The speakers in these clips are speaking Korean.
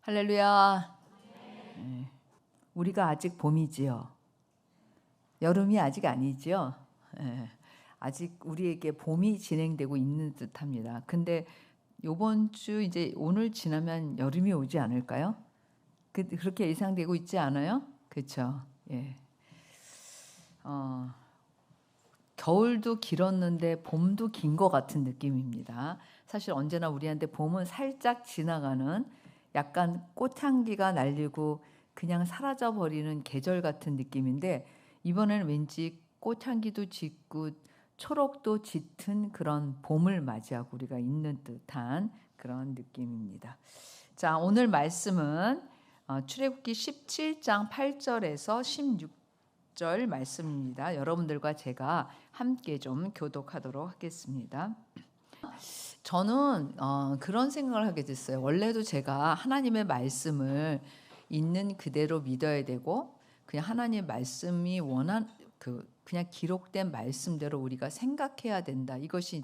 할렐루야. 우리가 아직 봄이지요. 여름이 아직 아니지요. 아직 우리에게 봄이 진행되고 있는 듯합니다. 근데 이번 주 이제 오늘 지나면 여름이 오지 않을까요? 그렇게 예상되고 있지 않아요? 그렇죠. 예. 겨울도 길었는데 봄도 긴 것 같은 느낌입니다. 사실 언제나 우리한테 봄은 살짝 지나가는 약간 꽃향기가 날리고 그냥 사라져 버리는 계절 같은 느낌인데, 이번에는 왠지 꽃향기도 짙고 초록도 짙은 그런 봄을 맞이하고 우리가 있는 듯한 그런 느낌입니다. 자, 오늘 말씀은 출애굽기 17장 8절에서 16절 말씀입니다. 여러분들과 제가 함께 좀 교독하도록 하겠습니다. 저는 그런 생각을 하게 됐어요. 원래도 제가 하나님의 말씀을 있는 그대로 믿어야 되고, 그냥 하나님의 말씀이 그냥 기록된 말씀대로 우리가 생각해야 된다. 이것이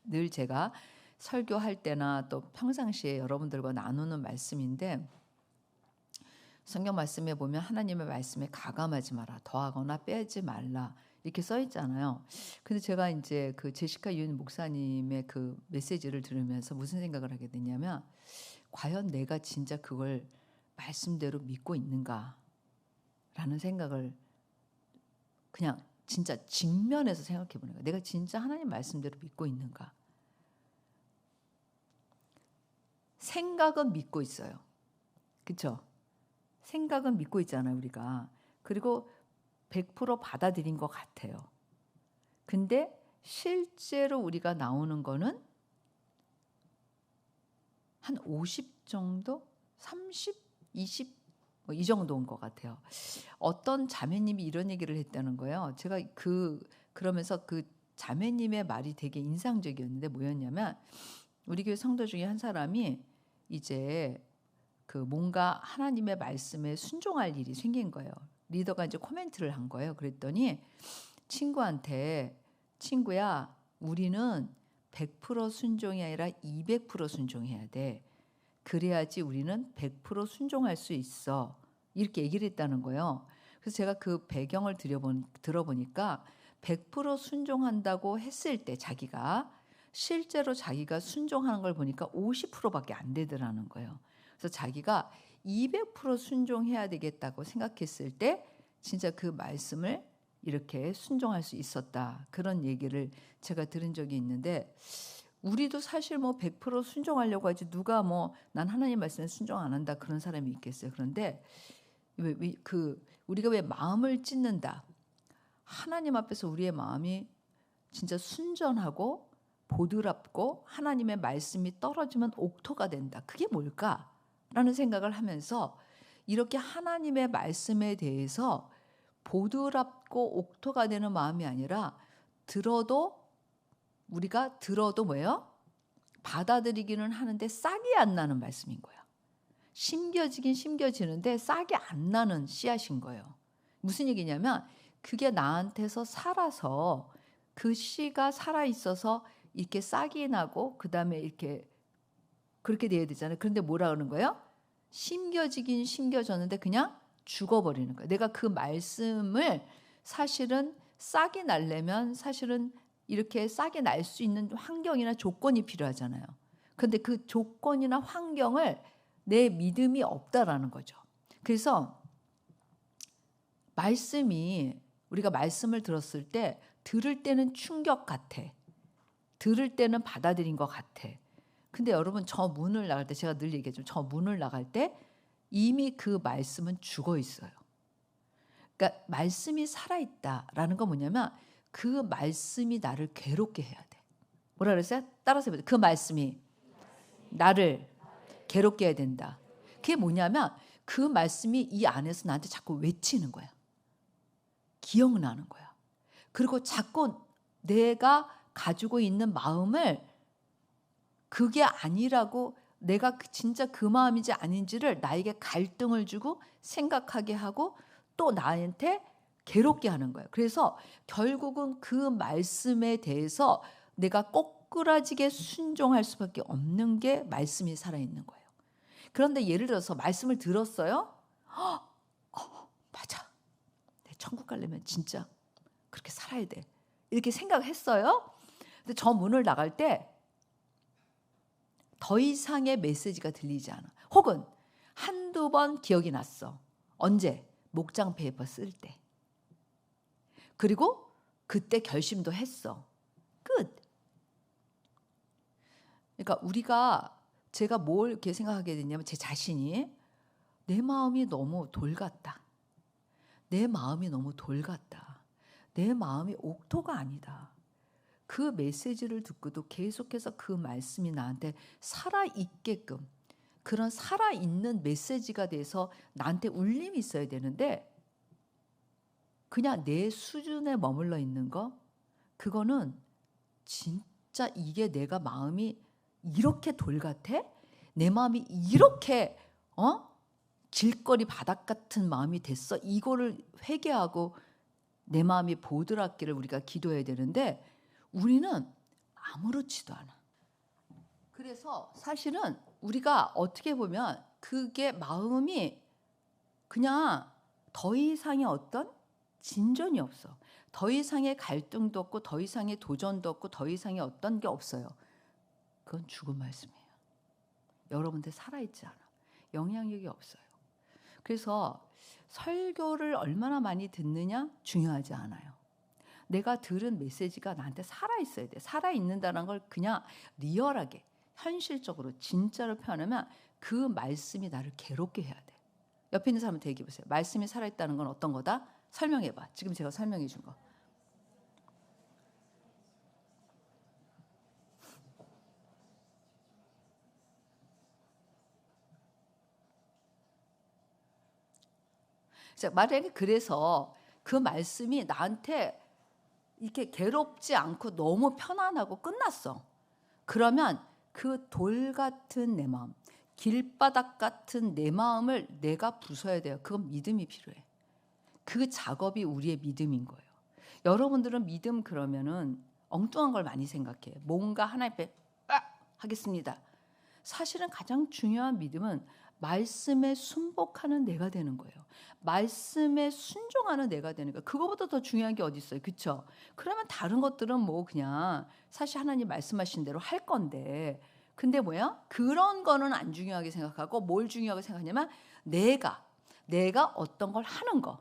늘 제가 설교할 때나 또 평상시에 여러분들과 나누는 말씀인데, 성경 말씀에 보면 하나님의 말씀에 가감하지 마라, 더하거나 빼지 말라 이렇게 써 있잖아요. 근데 제가 이제 그 제시카 윤 목사님의 그 메시지를 들으면서 무슨 생각을 하게 됐냐면, 과연 내가 진짜 그걸 말씀대로 믿고 있는가라는 생각을 그냥 진짜 직면해서 생각해 보는 거예요. 내가 진짜 하나님 말씀대로 믿고 있는가? 생각은 믿고 있어요. 그렇죠? 생각은 믿고 있잖아요, 우리가. 그리고 100% 받아들인 것 같아요. 근데 실제로 우리가 나오는 거는 한 50 정도? 30, 20? 이 정도인 것 같아요. 어떤 자매님이 이런 얘기를 했다는 거예요. 제가 그러면서 그 자매님의 말이 되게 인상적이었는데, 뭐였냐면, 우리 교회 성도 중에 한 사람이 이제 그 뭔가 하나님의 말씀에 순종할 일이 생긴 거예요. 리더가 이제 코멘트를 한 거예요. 그랬더니 친구한테, 친구야, 우리는 100% 순종이 아니라 200% 순종해야 돼. 그래야지 우리는 100% 순종할 수 있어. 이렇게 얘기를 했다는 거예요. 그래서 제가 그 배경을 들어보니까 100% 순종한다고 했을 때 실제로 자기가 순종하는 걸 보니까 50%밖에 안 되더라는 거예요. 그래서 자기가 200% 순종해야 되겠다고 생각했을 때 진짜 그 말씀을 이렇게 순종할 수 있었다. 그런 얘기를 제가 들은 적이 있는데, 우리도 사실 뭐 100% 순종하려고 하지, 누가 뭐 난 하나님 말씀에 순종 안 한다 그런 사람이 있겠어요. 그런데 우리가 왜 마음을 찢는다, 하나님 앞에서 우리의 마음이 진짜 순전하고 보드랍고 하나님의 말씀이 떨어지면 옥토가 된다. 그게 뭘까라는 생각을 하면서, 이렇게 하나님의 말씀에 대해서 보드랍고 옥토가 되는 마음이 아니라, 우리가 들어도 뭐예요? 받아들이기는 하는데 싹이 안 나는 말씀인 거예요. 심겨지긴 심겨지는데 싹이 안 나는 씨앗인 거예요. 무슨 얘기냐면, 그게 나한테서 살아서 그 씨가 살아 있어서 이렇게 싹이 나고 그다음에 이렇게 그렇게 돼야 되잖아요. 그런데 뭐라 그러는 거예요? 심겨지긴 심겨졌는데 그냥 죽어버리는 거예요. 내가 그 말씀을 사실은 싹이 나려면 사실은 이렇게 싹이 날 수 있는 환경이나 조건이 필요하잖아요. 그런데 그 조건이나 환경을 내 믿음이 없다라는 거죠. 그래서 우리가 말씀을 들었을 때, 들을 때는 충격 같아. 들을 때는 받아들인 것 같아. 근데 여러분, 저 문을 나갈 때, 제가 늘 얘기하죠. 저 문을 나갈 때 이미 그 말씀은 죽어 있어요. 그러니까 말씀이 살아있다라는 건 뭐냐면, 그 말씀이 나를 괴롭게 해야 돼. 뭐라 그랬어요? 따라서 해보세요. 그 말씀이 나를 괴롭게 해야 된다. 그게 뭐냐면, 그 말씀이 이 안에서 나한테 자꾸 외치는 거야. 기억나는 거야. 그리고 자꾸 내가 가지고 있는 마음을 그게 아니라고, 내가 진짜 그 마음인지 아닌지를 나에게 갈등을 주고 생각하게 하고 또 나한테 괴롭게 하는 거예요. 그래서 결국은 그 말씀에 대해서 내가 꼬꾸라지게 순종할 수밖에 없는 게 말씀이 살아있는 거예요. 그런데 예를 들어서 말씀을 들었어요. 맞아. 내 천국 가려면 진짜 그렇게 살아야 돼. 이렇게 생각했어요. 근데 저 문을 나갈 때 더 이상의 메시지가 들리지 않아. 혹은 한두 번 기억이 났어. 언제? 목장 페이퍼 쓸 때. 그리고 그때 결심도 했어. 끝. 그러니까 제가 뭘 이렇게 생각하게 됐냐면 제 자신이 내 마음이 너무 돌 같다. 내 마음이 너무 돌 같다. 내 마음이 옥토가 아니다. 그 메시지를 듣고도 계속해서 그 말씀이 나한테 살아있게끔 그런 살아있는 메시지가 돼서 나한테 울림이 있어야 되는데 그냥 내 수준에 머물러 있는 거 그거는 진짜 이게 내가 마음이 이렇게 돌 같아? 내 마음이 이렇게 길거리 바닥 같은 마음이 됐어? 이거를 회개하고 내 마음이 보드랍기를 우리가 기도해야 되는데 우리는 아무렇지도 않아. 그래서 사실은 우리가 어떻게 보면 그게 마음이 그냥 더 이상의 어떤 진전이 없어. 더 이상의 갈등도 없고 더 이상의 도전도 없고 더 이상의 어떤 게 없어요. 그건 죽은 말씀이에요. 여러분들 살아있지 않아. 영향력이 없어요. 그래서 설교를 얼마나 많이 듣느냐 중요하지 않아요. 내가 들은 메시지가 나한테 살아있어야 돼. 살아있는다는 걸 그냥 리얼하게 현실적으로 진짜로 표현하면 그 말씀이 나를 괴롭게 해야 돼. 옆에 있는 사람한테 얘기해 보세요. 말씀이 살아있다는 건 어떤 거다? 설명해 봐. 지금 제가 설명해 준 거. 만약에 그래서 그 말씀이 나한테 이렇게 괴롭지 않고 너무 편안하고 끝났어. 그러면 그 돌 같은 내 마음, 길바닥 같은 내 마음을 내가 부숴야 돼요. 그건 믿음이 필요해. 그 작업이 우리의 믿음인 거예요. 여러분들은 믿음 그러면은 엉뚱한 걸 많이 생각해. 뭔가 하나님 앞에 하겠습니다. 사실은 가장 중요한 믿음은 말씀에 순복하는 내가 되는 거예요. 말씀에 순종하는 내가 되는 거예요. 그거보다 더 중요한 게 어디 있어요. 그렇죠? 그러면 다른 것들은 뭐 그냥 사실 하나님 말씀하신 대로 할 건데 근데 뭐야? 그런 거는 안 중요하게 생각하고 뭘 중요하게 생각하냐면 내가 어떤 걸 하는 거.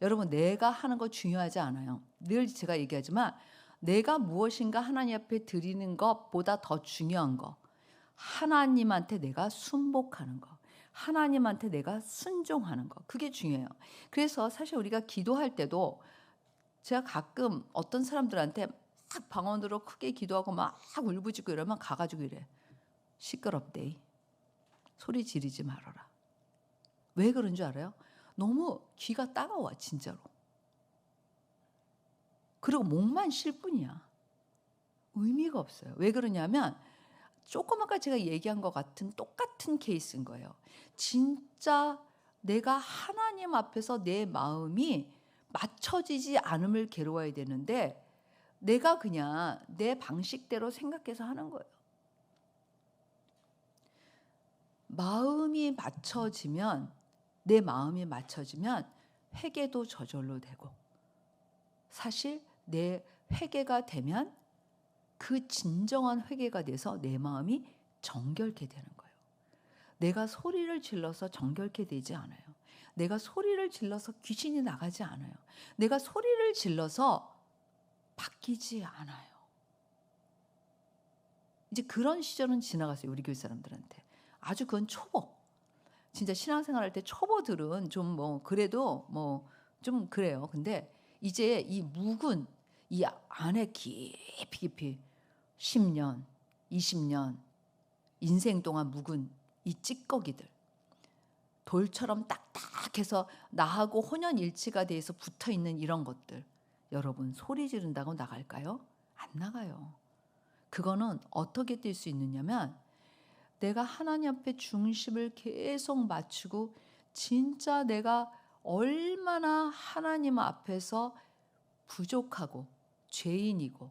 여러분 내가 하는 거 중요하지 않아요. 늘 제가 얘기하지만 내가 무엇인가 하나님 앞에 드리는 것보다 더 중요한 거. 하나님한테 내가 순복하는 거. 하나님한테 내가 순종하는 거. 그게 중요해요. 그래서 사실 우리가 기도할 때도 제가 가끔 어떤 사람들한테 막 방언으로 크게 기도하고 막 울부짖고 이러면 가가지고 이래. 시끄럽대. 소리 지르지 말아라. 왜 그런 줄 알아요? 너무 귀가 따가워 진짜로. 그리고 목만 쉴 뿐이야. 의미가 없어요. 왜 그러냐면 조금 아까 제가 얘기한 것 같은 똑같은 케이스인 거예요. 진짜 내가 하나님 앞에서 내 마음이 맞춰지지 않음을 괴로워야 되는데 내가 그냥 내 방식대로 생각해서 하는 거예요. 마음이 맞춰지면 내 마음이 맞춰지면 회개도 저절로 되고 사실 내 회개가 되면 그 진정한 회개가 돼서 내 마음이 정결케 되는 거예요. 내가 소리를 질러서 정결케 되지 않아요. 내가 소리를 질러서 귀신이 나가지 않아요. 내가 소리를 질러서 바뀌지 않아요. 이제 그런 시절은 지나갔어요. 우리 교회 사람들한테. 아주 그건 초보. 진짜 신앙생활 할 때 초보들은 좀 뭐 그래도 뭐 좀 그래요. 근데 이제 이 묵은 이 안에 깊이 10년, 20년 인생 동안 묵은 이 찌꺼기들 돌처럼 딱딱해서 나하고 혼연일치가 돼서 붙어있는 이런 것들 여러분 소리 지른다고 나갈까요? 안 나가요. 그거는 어떻게 뛸 수 있느냐면 내가 하나님 앞에 중심을 계속 맞추고 진짜 내가 얼마나 하나님 앞에서 부족하고 죄인이고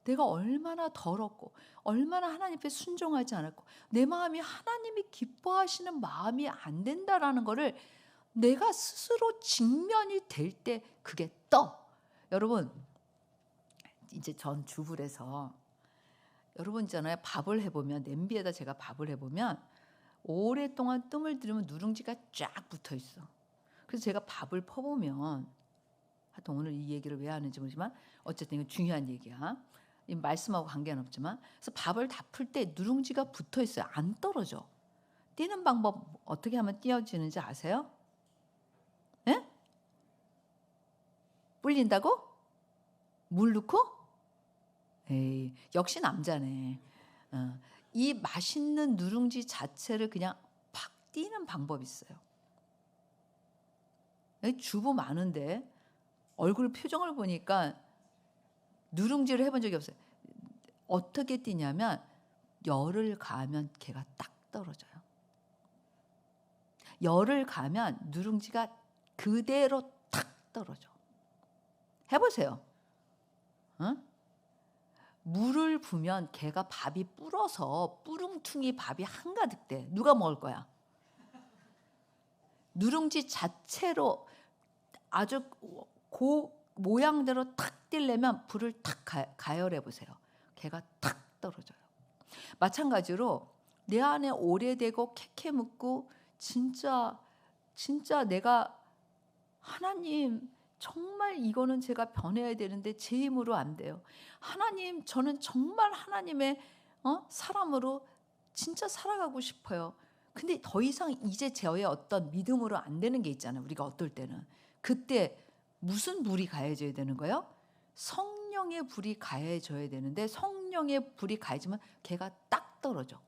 내가 얼마나 더럽고 얼마나 하나님 앞에 순종하지 않았고 내 마음이 하나님이 기뻐하시는 마음이 안 된다라는 거를 내가 스스로 직면이 될 때 그게 떠. 여러분 이제 전 주부라서 여러분 있잖아요. 밥을 해보면 냄비에다 제가 밥을 해보면 오랫동안 뜸을 들이면 누룽지가 쫙 붙어 있어. 그래서 제가 밥을 퍼보면 하여튼 오늘 이 얘기를 왜 하는지 모르지만 어쨌든 이건 중요한 얘기야. 이 말씀하고 관계는 없지만 그래서 밥을 다 풀 때 누룽지가 붙어 있어요. 안 떨어져. 띄는 방법 어떻게 하면 띄어지는지 아세요? 예? 불린다고? 물 넣고? 에이, 역시 남자네. 이 맛있는 누룽지 자체를 그냥 팍 띄는 방법이 있어요. 주부 많은데 얼굴 표정을 보니까 누룽지를 해본 적이 없어요. 어떻게 띄냐면 열을 가하면 걔가 딱 떨어져요. 열을 가하면 누룽지가 그대로 탁 떨어져. 해보세요. 물을 부면 걔가 밥이 불어서 뿌릉퉁이 밥이 한가득 돼. 누가 먹을 거야? 누룽지 자체로 아주 모양대로 탁 띄려면 불을 탁 가열해 보세요. 걔가 탁 떨어져요. 마찬가지로 내 안에 오래되고 캐캐 묻고 진짜 내가 하나님 정말 이거는 제가 변해야 되는데 제 힘으로 안 돼요. 하나님 저는 정말 하나님의 사람으로 진짜 살아가고 싶어요. 근데 더 이상 이제 저의 어떤 믿음으로 안 되는 게 있잖아요. 우리가 어떨 때는. 그때 무슨 불이 가해져야 되는 거예요? 성령의 불이 가해져야 되는데 성령의 불이 가해지면 걔가 딱 떨어져.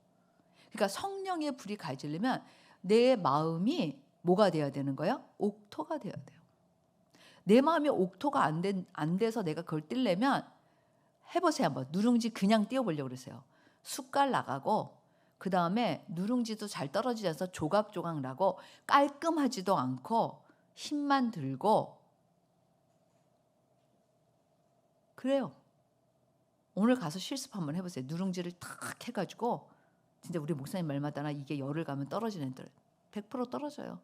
그러니까 성령의 불이 가해지려면 내 마음이 뭐가 돼야 되는 거예요? 옥토가 돼야 돼요. 내 마음이 옥토가 안 돼서 내가 그걸 띄려면 해보세요. 한번 누룽지 그냥 띄워보려고 그러세요. 숟갈 나가고 그 다음에 누룽지도 잘 떨어지지 않아서 조각조각 나고 깔끔하지도 않고 힘만 들고 그래요. 오늘 가서 실습 한번 해보세요. 누룽지를 탁 해가지고 진짜 우리 목사님 말마다 이게 열을 가면 떨어지는 애들 100% 떨어져요.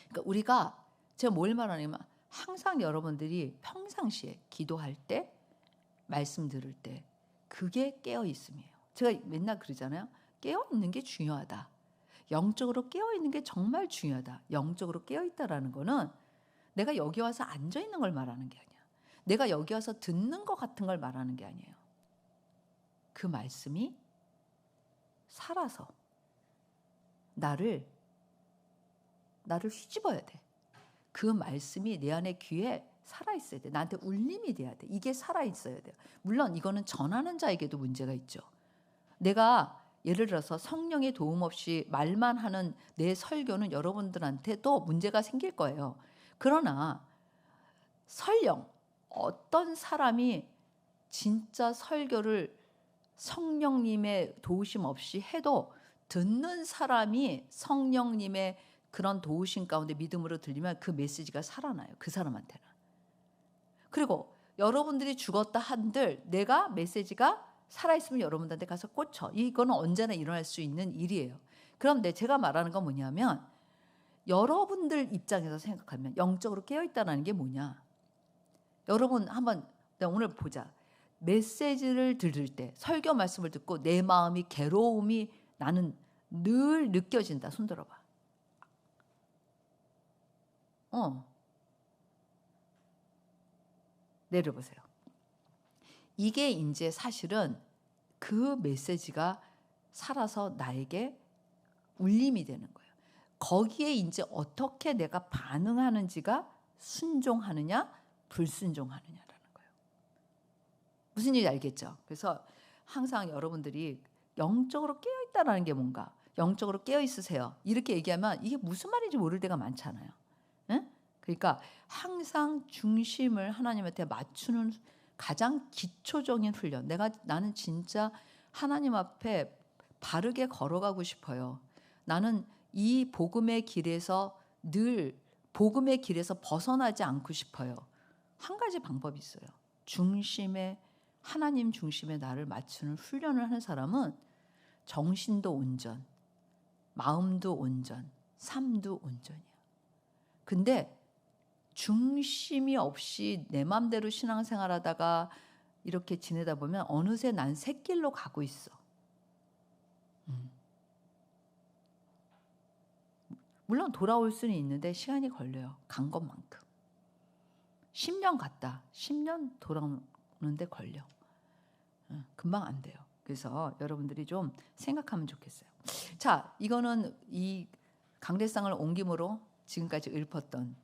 그러니까 우리가 제가 뭘 말하냐면 항상 여러분들이 평상시에 기도할 때 말씀 들을 때 그게 깨어있음이에요. 제가 맨날 그러잖아요. 깨어있는 게 중요하다. 영적으로 깨어있는 게 정말 중요하다. 영적으로 깨어있다라는 거는 내가 여기 와서 앉아있는 걸 말하는 게 아니야. 내가 여기 와서 듣는 것 같은 걸 말하는 게 아니에요. 그 말씀이 살아서 나를 휘집어야 돼. 그 말씀이 내 안에 귀에 살아있어야 돼. 나한테 울림이 돼야 돼. 이게 살아있어야 돼요. 물론 이거는 전하는 자에게도 문제가 있죠. 내가 예를 들어서 성령의 도움 없이 말만 하는 내 설교는 여러분들한테도 문제가 생길 거예요. 그러나 설령 어떤 사람이 진짜 설교를 성령님의 도우심 없이 해도 듣는 사람이 성령님의 그런 도우심 가운데 믿음으로 들리면 그 메시지가 살아나요. 그 사람한테는. 그리고 여러분들이 죽었다 한들 내가 메시지가 살아있으면 여러분들한테 가서 꽂혀. 이거는 언제나 일어날 수 있는 일이에요. 그런데 제가 말하는 건 뭐냐면 여러분들 입장에서 생각하면 영적으로 깨어있다는 게 뭐냐. 여러분 한번 오늘 보자. 메시지를 들을 때 설교 말씀을 듣고 내 마음이 괴로움이 나는 늘 느껴진다. 손 들어봐. 내려보세요. 이게 이제 사실은 그 메시지가 살아서 나에게 울림이 되는 거예요. 거기에 이제 어떻게 내가 반응하는지가 순종하느냐, 불순종하느냐라는 거예요. 무슨 얘기인지 알겠죠? 그래서 항상 여러분들이 영적으로 깨어있다라는 게 뭔가, 영적으로 깨어있으세요. 이렇게 얘기하면 이게 무슨 말인지 모를 때가 많잖아요. 응? 그러니까 항상 중심을 하나님한테 맞추는 가장 기초적인 훈련. 나는 진짜 하나님 앞에 바르게 걸어가고 싶어요. 나는 이 복음의 길에서 늘 복음의 길에서 벗어나지 않고 싶어요. 한 가지 방법이 있어요. 중심에 하나님 중심에 나를 맞추는 훈련을 하는 사람은 정신도 온전, 마음도 온전, 삶도 온전이야. 근데 중심이 없이 내 맘대로 신앙생활하다가 이렇게 지내다 보면 어느새 난 샛길로 가고 있어. 물론 돌아올 수는 있는데 시간이 걸려요. 간 것만큼. 10년 갔다 10년 돌아오는데 걸려. 금방 안 돼요. 그래서 여러분들이 좀 생각하면 좋겠어요. 자, 이거는 이 강대상을 옮김으로 지금까지 읊었던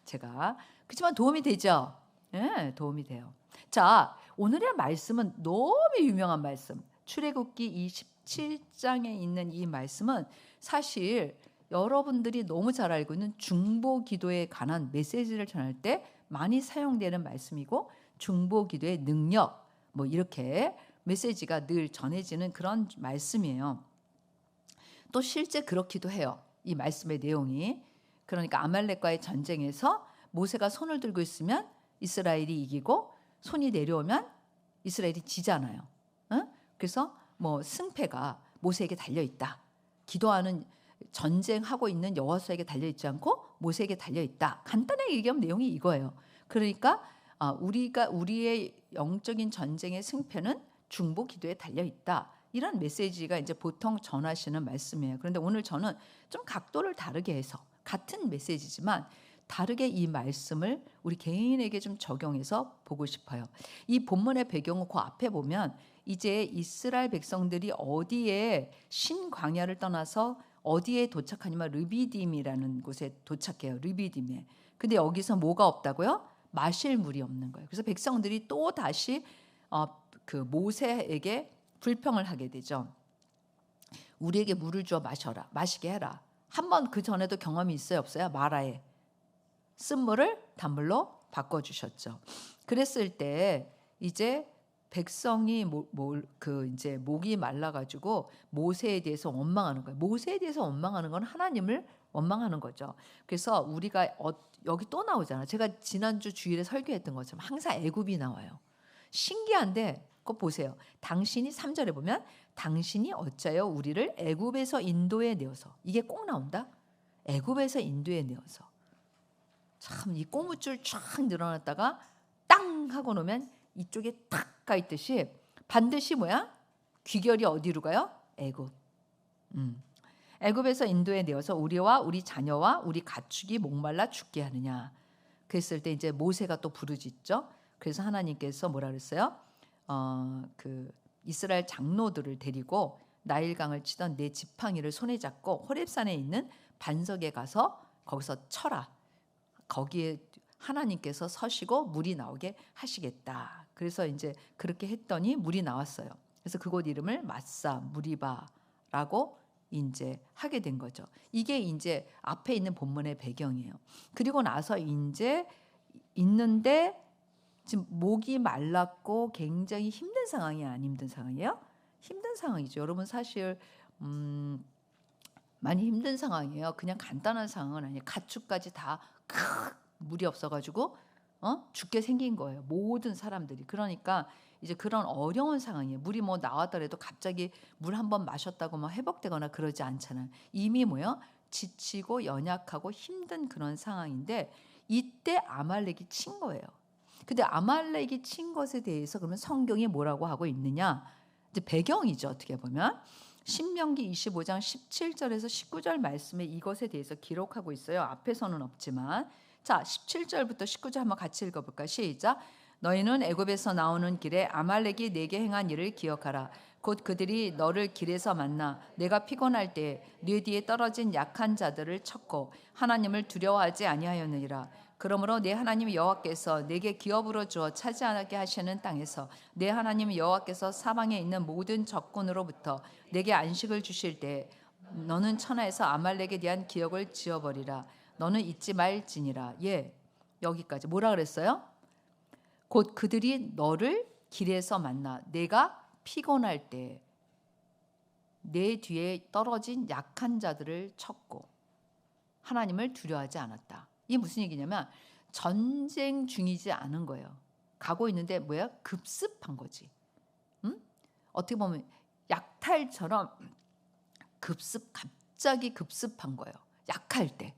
제가, 그렇지만 도움이 되죠? 네, 도움이 돼요. 자, 오늘의 말씀은 너무 유명한 말씀, 출애굽기 27장에 있는 이 말씀은 사실 여러분들이 너무 잘 알고 있는 중보 기도에 관한 메시지를 전할 때 많이 사용되는 말씀이고, 중보 기도의 능력, 뭐 이렇게 메시지가 늘 전해지는 그런 말씀이에요. 또 실제 그렇기도 해요. 이 말씀의 내용이. 그러니까 아말렉과의 전쟁에서 모세가 손을 들고 있으면 이스라엘이 이기고, 손이 내려오면 이스라엘이 지잖아요. 그래서 뭐 승패가 모세에게 달려 있다. 기도하는 전쟁하고 있는 여호수아에게 달려 있지 않고 모세에게 달려 있다. 간단하게 얘기하면 내용이 이거예요. 그러니까 우리의 영적인 전쟁의 승패는 중보 기도에 달려 있다. 이런 메시지가 이제 보통 전하시는 말씀이에요. 그런데 오늘 저는 좀 각도를 다르게 해서 같은 메시지지만 다르게 이 말씀을 우리 개인에게 좀 적용해서 보고 싶어요. 이 본문의 배경은 그 앞에 보면 이제 이스라엘 백성들이 어디에 신광야를 떠나서 어디에 도착하냐면 르비딤이라는 곳에 도착해요. 르비딤에. 근데 여기서 뭐가 없다고요? 마실 물이 없는 거예요. 그래서 백성들이 또 다시 그 모세에게 불평을 하게 되죠. 우리에게 물을 주어 마시게 해라. 한번 그 전에도 경험이 있어요, 없어요? 마라에 쓴물을 단물로 바꿔주셨죠. 그랬을 때 이제 백성이 이제 목이 말라가지고 모세에 대해서 원망하는 거예요. 모세에 대해서 원망하는 건 하나님을 원망하는 거죠. 그래서 우리가 여기 또 나오잖아요. 제가 지난주 주일에 설교했던 것처럼 항상 애굽이 나와요. 신기한데 그거 보세요. 당신이 3절에 보면 당신이 어찌하여 우리를 애굽에서 인도에 내어서, 이게 꼭 나온다. 애굽에서 인도에 내어서. 참 이 꼬무줄 쫙 늘어났다가 땅 하고 놓으면 이쪽에 탁 가 있듯이 반드시 뭐야? 귀결이 어디로 가요? 애굽. 애굽에서 인도에 내어서 우리와 우리 자녀와 우리 가축이 목말라 죽게 하느냐. 그랬을 때 이제 모세가 또 부르짖죠. 그래서 하나님께서 뭐라 그랬어요? 그 이스라엘 장로들을 데리고 나일강을 치던 네 지팡이를 손에 잡고 호렙산에 있는 반석에 가서 거기서 쳐라. 거기에 하나님께서 서시고 물이 나오게 하시겠다. 그래서 이제 그렇게 했더니 물이 나왔어요. 그래서 그곳 이름을 마사 무리바라고 이제 하게 된 거죠. 이게 이제 앞에 있는 본문의 배경이에요. 그리고 나서 이제 있는데 지금 목이 말랐고 굉장히 힘든 상황이 안 힘든 상황이에요? 힘든 상황이죠. 여러분 사실 많이 힘든 상황이에요. 그냥 간단한 상황은 아니에요. 가축까지 다 물이 없어가지고 죽게 생긴 거예요. 모든 사람들이. 그러니까 이제 그런 어려운 상황이에요. 물이 뭐 나왔더라도 갑자기 물 한 번 마셨다고 막 회복되거나 그러지 않잖아요. 이미 뭐요? 지치고 연약하고 힘든 그런 상황인데 이때 아말렉이 친 거예요. 근데 아말렉이 친 것에 대해서 그러면 성경이 뭐라고 하고 있느냐? 이제 배경이죠. 어떻게 보면 신명기 25장 17절에서 19절 말씀에 이것에 대해서 기록하고 있어요. 앞에서는 없지만. 자, 17절부터 19절 한번 같이 읽어볼까요? 시작. 너희는 애굽에서 나오는 길에 아말렉이 내게 행한 일을 기억하라. 곧 그들이 너를 길에서 만나 내가 피곤할 때 네 뒤에 떨어진 약한 자들을 쳤고 하나님을 두려워하지 아니하였느니라. 그러므로 내 하나님 여호와께서 내게 기업으로 주어 차지하게 하시는 땅에서 내 하나님 여호와께서 사방에 있는 모든 적군으로부터 내게 안식을 주실 때 너는 천하에서 아말렉에 대한 기억을 지워버리라. 너는 잊지 말지니라. 예, 여기까지 뭐라 그랬어요? 곧 그들이 너를 길에서 만나 내가 피곤할 때 내 뒤에 떨어진 약한 자들을 쳤고 하나님을 두려워하지 않았다. 이게 무슨 얘기냐면 전쟁 중이지 않은 거예요. 가고 있는데 뭐야? 급습한 거지. 응? 어떻게 보면 약탈처럼 갑자기 급습한 거예요. 약할 때.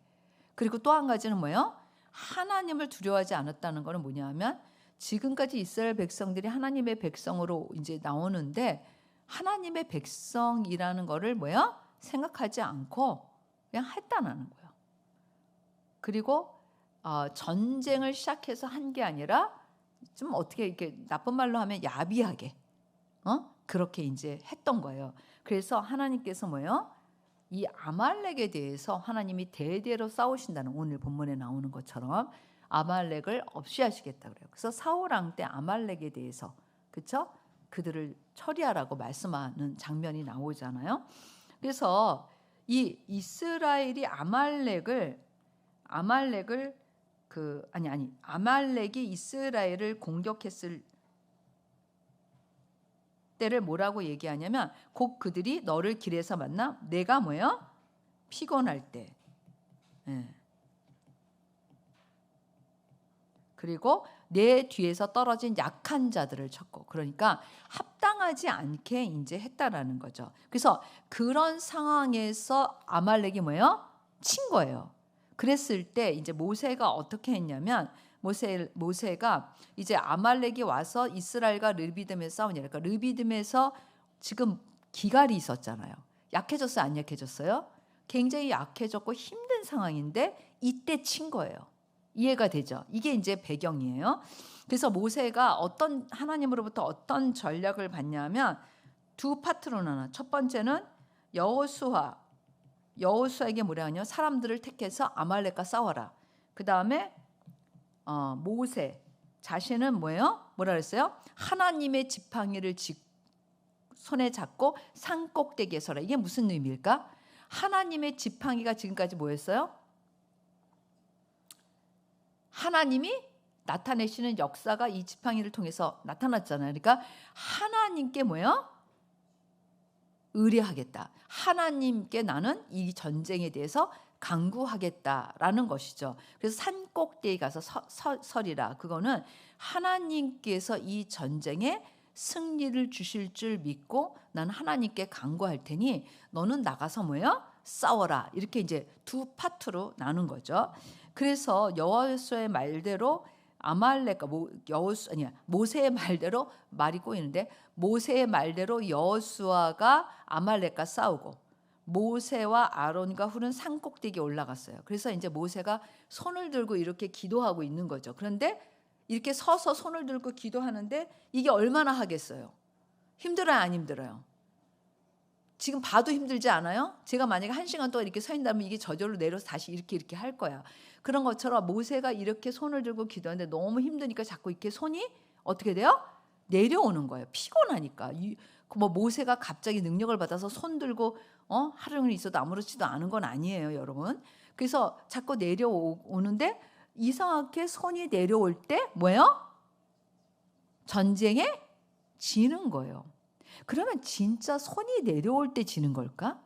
그리고 또 한 가지는 뭐예요? 하나님을 두려워하지 않았다는 거는 뭐냐면 지금까지 이스라엘 백성들이 하나님의 백성으로 이제 나오는데 하나님의 백성이라는 거를 뭐예요? 생각하지 않고 그냥 했다는 거예요. 그리고 전쟁을 시작해서 한 게 아니라 좀 어떻게 이렇게 나쁜 말로 하면 야비하게 그렇게 이제 했던 거예요. 그래서 하나님께서 뭐예요? 이 아말렉에 대해서 하나님이 대대로 싸우신다는 오늘 본문에 나오는 것처럼 아말렉을 없이 하시겠다 그래요. 그래서 사울 왕 때 아말렉에 대해서 그렇죠? 그들을 처리하라고 말씀하는 장면이 나오잖아요. 그래서 이 이스라엘이 아말렉이 이스라엘을 공격했을 때를 뭐라고 얘기하냐면 곧 그들이 너를 길에서 만나 내가 뭐예요? 피곤할 때. 그리고 내 뒤에서 떨어진 약한 자들을 쳤고 그러니까 합당하지 않게 이제 했다라는 거죠. 그래서 그런 상황에서 아말렉이 뭐예요? 친 거예요. 그랬을 때 이제 모세가 어떻게 했냐면 모세가 이제 아말렉이 와서 이스라엘과 르비딤에서 싸우니까 그러니까 르비딤에서 지금 기갈이 있었잖아요. 약해졌어요? 안 약해졌어요? 굉장히 약해졌고 힘든 상황인데 이때 친 거예요. 이해가 되죠? 이게 이제 배경이에요. 그래서 모세가 하나님으로부터 어떤 전략을 받냐면 두 파트로 나눠. 첫 번째는 여호수아에게 뭐라 하냐? 사람들을 택해서 아말렉과 싸워라. 그 다음에 모세 자신은 뭐예요? 뭐라 그랬어요? 하나님의 지팡이를 손에 잡고 산 꼭대기에 서라. 이게 무슨 의미일까? 하나님의 지팡이가 지금까지 뭐였어요? 하나님이 나타내시는 역사가 이 지팡이를 통해서 나타났잖아요. 그러니까 하나님께 뭐예요? 의뢰하겠다. 하나님께 나는 이 전쟁에 대해서 강구하겠다라는 것이죠. 그래서 산 꼭대기 가서 서리라. 그거는 하나님께서 이 전쟁에 승리를 주실 줄 믿고 나는 하나님께 강구할 테니 너는 나가서 뭐예요? 싸워라. 이렇게 이제 두 파트로 나눈 거죠. 그래서 여호수아의 말대로 모세의 말대로 말이 꼬이는데 모세의 말대로 여호수아가 아말렉과 싸우고 모세와 아론과 훌은 산 꼭대기에 올라갔어요. 그래서 이제 모세가 손을 들고 이렇게 기도하고 있는 거죠. 그런데 이렇게 서서 손을 들고 기도하는데 이게 얼마나 하겠어요? 힘들어요, 안 힘들어요? 지금 봐도 힘들지 않아요? 제가 만약에 1시간 동안 이렇게 서 있다면 이게 저절로 내려서 다시 이렇게 할 거야. 그런 것처럼 모세가 이렇게 손을 들고 기도하는데 너무 힘드니까 자꾸 이렇게 손이 어떻게 돼요? 내려오는 거예요. 피곤하니까. 모세가 갑자기 능력을 받아서 손 들고 하루 종일 있어도 아무렇지도 않은 건 아니에요, 여러분. 그래서 자꾸 내려오는데 이상하게 손이 내려올 때 뭐예요? 전쟁에 지는 거예요. 그러면 진짜 손이 내려올 때 지는 걸까?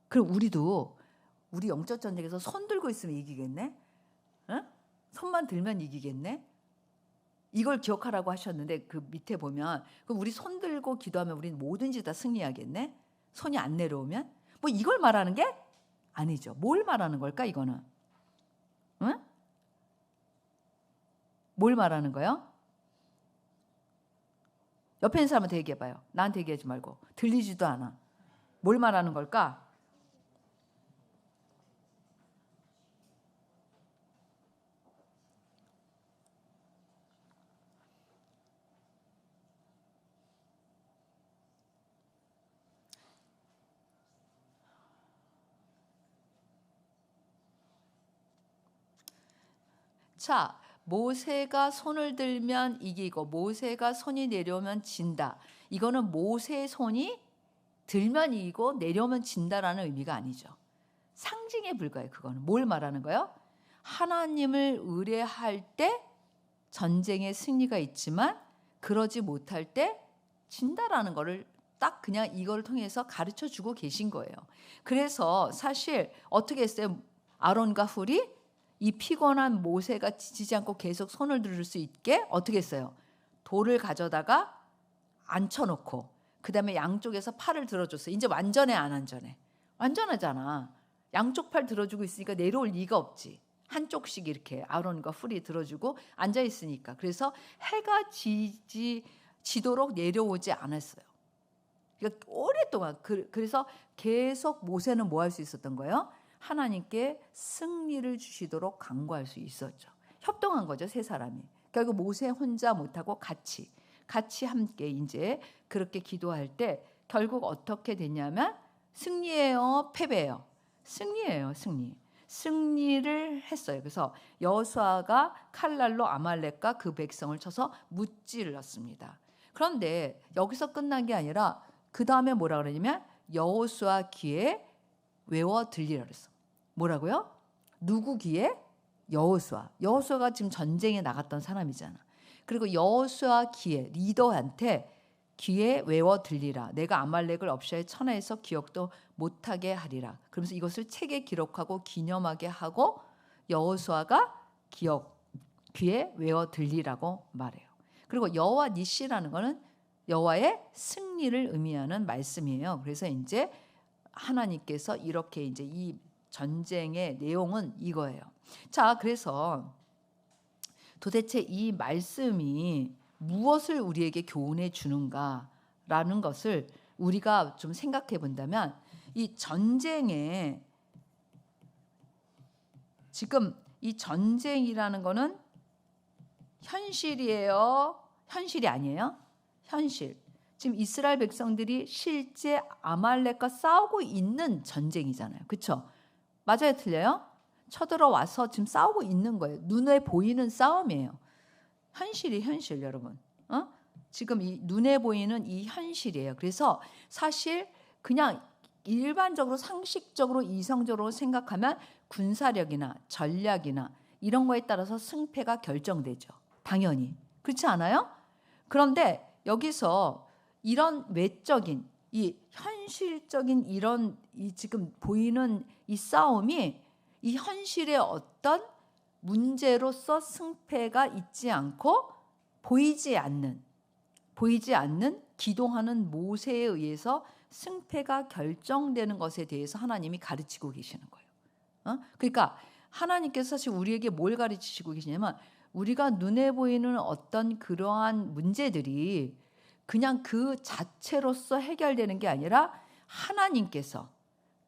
그럼 우리 영적 전쟁에서 손 들고 있으면 이기겠네? 응? 손만 들면 이기겠네? 이걸 기억하라고 하셨는데 그 밑에 보면 그럼 우리 손 들고 기도하면 우리는 뭐든지 다 승리하겠네? 손이 안 내려오면? 뭐 이걸 말하는 게 아니죠. 뭘 말하는 걸까 이거는? 응? 뭘 말하는 거예요? 옆에 있는 사람한테 얘기해봐요. 나한테 얘기하지 말고. 들리지도 않아. 뭘 말하는 걸까? 자, 모세가 손을 들면 이기고 모세가 손이 내려오면 진다. 이거는 모세의 손이 들면 이기고 내려오면 진다라는 의미가 아니죠. 상징에 불과해요. 그거는 뭘 말하는 거예요? 하나님을 의뢰할 때 전쟁에 승리가 있지만 그러지 못할 때 진다라는 거를 딱 그냥 이걸 통해서 가르쳐 주고 계신 거예요. 그래서 사실 어떻게 했어요? 아론과 훌이 이 피곤한 모세가 지치지 않고 계속 손을 들을 수 있게 어떻게 했어요? 돌을 가져다가 앉혀놓고 그 다음에 양쪽에서 팔을 들어줬어요. 이제 완전해 안 완전해? 완전하잖아. 양쪽 팔 들어주고 있으니까 내려올 리가 없지. 한쪽씩 이렇게 아론과 훌이 들어주고 앉아 있으니까. 그래서 해가 지도록 내려오지 않았어요. 그러니까 오랫동안 그래서 계속 모세는 뭐 할 수 있었던 거예요? 하나님께 승리를 주시도록 간구할 수 있었죠. 협동한 거죠, 세 사람이. 결국 모세 혼자 못하고 같이 함께 이제 그렇게 기도할 때 결국 어떻게 됐냐면 승리예요, 패배예요? 승리예요, 승리. 승리를 했어요. 그래서 여호수아가 칼날로 아말렉과 그 백성을 쳐서 무찔렀습니다. 그런데 여기서 끝난 게 아니라 그 다음에 뭐라 그러냐면 여호수아 귀에 외워 들리라 그랬어. 뭐라고요? 누구 귀에? 여호수아. 여호수아가 지금 전쟁에 나갔던 사람이잖아. 그리고 여호수아 귀에, 리더한테 귀에 외워 들리라. 내가 아말렉을 업샤의 천하에서 기억도 못하게 하리라. 그러면서 이것을 책에 기록하고 기념하게 하고 여호수아가 귀에 외워 들리라고 말해요. 그리고 여호와 니시라는 거는 여호와의 승리를 의미하는 말씀이에요. 그래서 이제 하나님께서 이렇게 이제 이 전쟁의 내용은 이거예요. 자, 그래서 도대체 이 말씀이 무엇을 우리에게 교훈해 주는가라는 것을 우리가 좀 생각해 본다면 이 전쟁에 지금 이 전쟁이라는 거는 현실이에요? 현실이 아니에요? 현실. 지금 이스라엘 백성들이 실제 아말렉과 싸우고 있는 전쟁이잖아요. 그렇죠? 맞아요, 틀려요? 쳐들어와서 지금 싸우고 있는 거예요. 눈에 보이는 싸움이에요. 현실이 현실, 여러분. 지금 이 눈에 보이는 이 현실이에요. 그래서 사실 그냥 일반적으로 상식적으로 이성적으로 생각하면 군사력이나 전략이나 이런 거에 따라서 승패가 결정되죠. 당연히. 그렇지 않아요? 그런데 여기서 이런 외적인 이 현실적인 이런 이 지금 보이는 이 싸움이 이 현실의 어떤 문제로서 승패가 있지 않고 보이지 않는 기도하는 모세에 의해서 승패가 결정되는 것에 대해서 하나님이 가르치고 계시는 거예요. 그러니까 하나님께서 사실 우리에게 뭘 가르치시고 계시냐면 우리가 눈에 보이는 어떤 그러한 문제들이 그냥 그 자체로서 해결되는 게 아니라 하나님께서